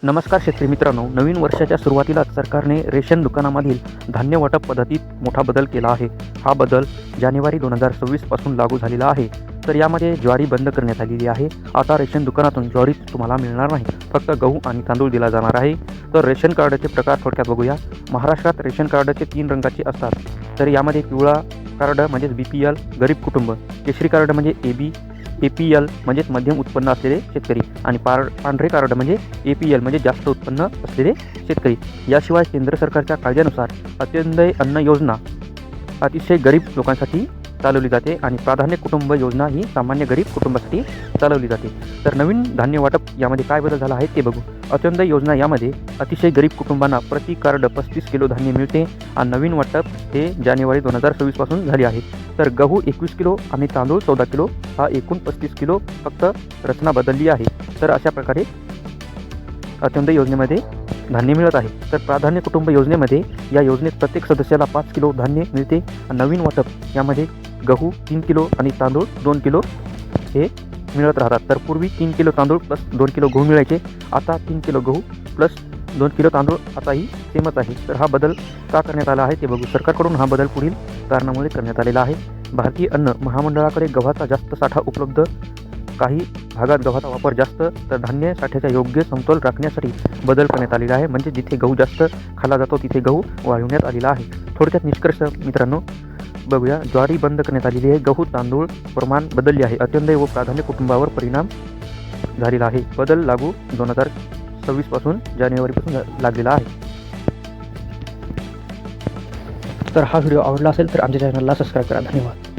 नमस्कार शेतकरी मित्रांनो, नवीन वर्षाच्या सुरुवातीलाच सरकारने रेशन दुकानामधील धान्य वाटप पद्धतीत मोठा बदल केला आहे. हा बदल जानेवारी 2026 पासून लागू झालेला आहे. तर यामध्ये ज्वारी बंद करण्यात आलेली आहे. आता रेशन दुकानातून ज्वारी तुम्हाला मिळणार नाही, फक्त गहू आणि तांदूळ दिला जाणार आहे. तर रेशन कार्डाचे प्रकार थोडक्यात बघूया. महाराष्ट्रात रेशन कार्डाचे 3 रंगाचे असतात. तर यामध्ये पिवळा कार्ड म्हणजेच BPL गरीब कुटुंब, केशरी कार्ड म्हणजे APL म्हणजेच मध्यम उत्पन्न असलेले शेतकरी आणि पांढरे कार्ड म्हणजे APL म्हणजे जास्त उत्पन्न असलेले शेतकरी. याशिवाय केंद्र सरकारच्या कायद्यानुसार अंत्योदय अन्न योजना अतिशय गरीब लोकांसाठी चालवली जाते आणि प्राधान्य कुटुंब योजना ही सामान्य गरीब कुटुंबासाठी चालवली जाते. तर नवीन धान्य वाटप यामध्ये काय बदल झाला आहे ते बघू. अंत्योदय योजना यामध्ये अतिशय गरीब कुटुंबांना प्रति कार्ड 35 किलो धान्य मिळते आणि नवीन वाटप हे जानेवारी 2026 पासून झाले आहे. तर गहू 21 किलो आणि तांदूळ 14 किलो हा एकूण 35 किलो, फक्त रचना बदलली आहे. तर अशा प्रकारे अंत्योदय योजनेमध्ये धान्य मिळत आहे. तर प्राधान्य कुटुंब योजनेमध्ये या योजनेत प्रत्येक सदस्याला 5 किलो धान्य मिळते. नवीन वाटप यामध्ये गहू 3 किलो आणि तांदूळ 2 किलो हे मिळत राहतात. तर पूर्वी 3 किलो तांदूळ प्लस 2 किलो गहू मिळायचे, आता 3 किलो गहू प्लस 2 किलो तांदूळ आताही सेमच आहे. तर हा बदल का करण्यात आला आहे ते बघू. सरकारकडून हा बदल पुढील कारणामुळे करण्यात आलेला आहे. भारतीय अन्न महामंडळाकडे गव्हाचा जास्त साठा उपलब्ध, काही भागात गव्हाचा वापर जास्त, तर धान्य साठ्याचा योग्य समतोल राखण्यासाठी बदल करण्यात आलेला आहे. म्हणजे जिथे गहू जास्त खाल्ला जातो तिथे गहू वाढवण्यात आलेला आहे. थोडक्यात निष्कर्ष मित्रांनो बघूया. ज्वारी बंद करण्यात आलेली आहे. गहू तांदूळ प्रमाण बदलले आहे. अंत्योदय व प्राधान्य कुटुंबावर परिणाम झालेला आहे. बदल लागू 2026 पासून जानेवारीपासून लागलेला आहे. तर हा व्हिडिओ आवडला असेल तर आमच्या चॅनलला सबस्क्राईब करा. धन्यवाद.